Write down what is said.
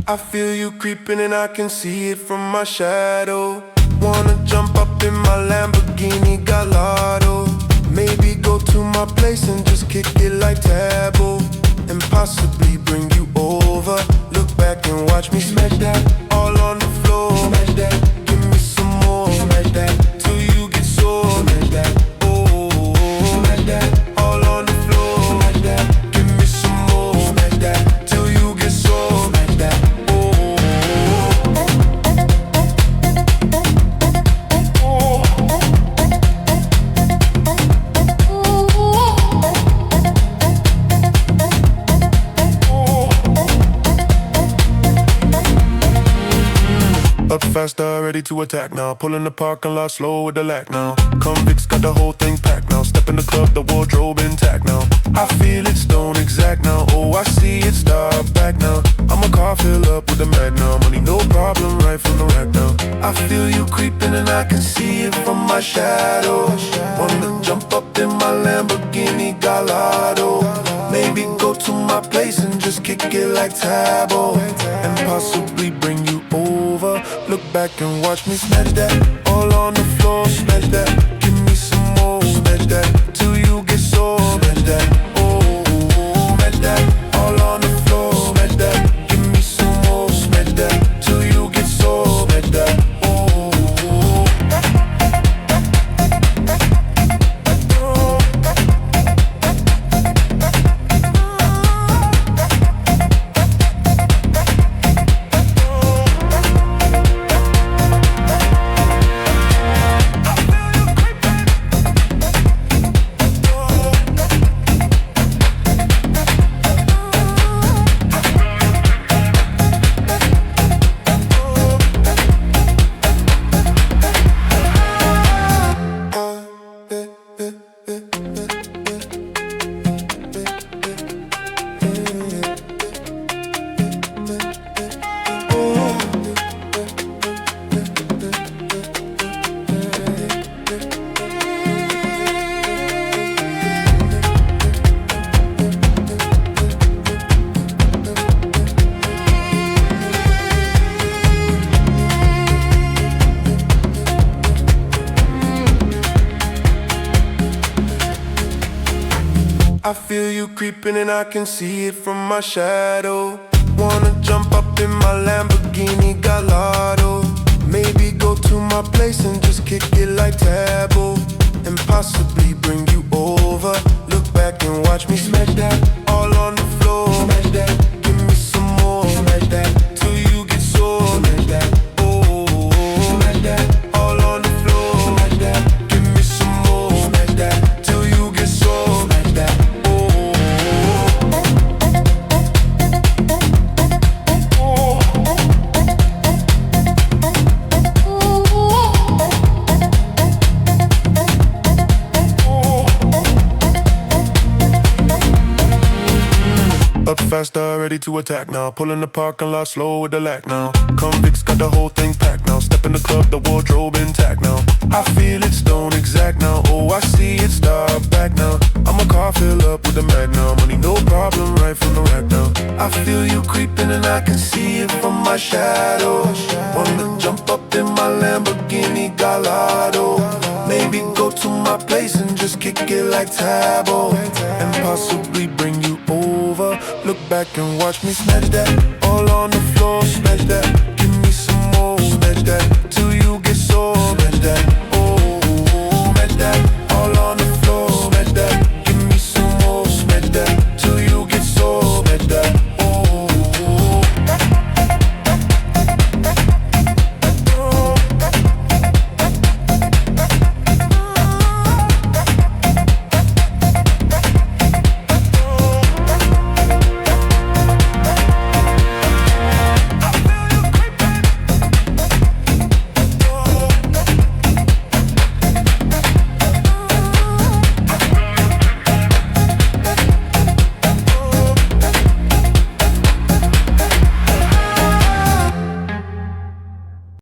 I feel you creeping and I can see it from my shadow. Wanna jump up in my Lamborghini Gallardo. Maybe go to my place and just kick it like Tabo, and possibly bring you over. Look back and watch me smash that all on the floor. Smash that, give me some more. Smash that, till you get sore. Smash that, oh, smash that, all on the floor. Smash that, give me some more. Smash that, till you get sore. Smash that, up faster, ready to attack now. Pulling the parking lot slow with the lack now. Convicts got the whole thing packed now. Step in the club, the wardrobe intact now. I feel it stone exact now. Oh, I see it start back now. I'm a car fill up with the mag now. Money no problem, right from the rack now. I feel you creeping and I can see it from my shadow. Wanna jump up in my Lamborghini Gallardo. Maybe go to my place and just kick it like Tabo, and possibly bring you over. Look back and watch me smash that all on the floor. Smash that, give me some more. Smash that, till you get sore. Smash that, oh, smash that, all on the floor. Smash that, give me some more. Smash that, till you get sore. Smash that, oh. I feel you creeping and I can see it from my shadow. Wanna jump up in my Lamborghini Gallardo. Maybe go to my place and just kick it like Tabo, and possibly bring you over. Look back and watch me smash that all on the floor. Smash that, give me some more. Smash that, till you get sore. Smash that, oh, smash that, all on the floor. Smash that, give me some more. Smash that, till you get sore. Smash that. Up faster, ready to attack now. Pulling the parking lot slow with the lack now. Convicts got the whole thing packed now. Step in the club, the wardrobe intact now. I feel it stone exact now. Oh, I see it start back now. I'm a car fill up with the mag now. Money no problem, right from the rack now. I feel you creeping and I can see it from my shadow. Wanna jump up in my Lamborghini Gallardo. Maybe go to my place and just kick it like Tabo, and possibly bring you over. Look back and watch me smash that all on the floor. Smash that, give me some more. Smash that, till you get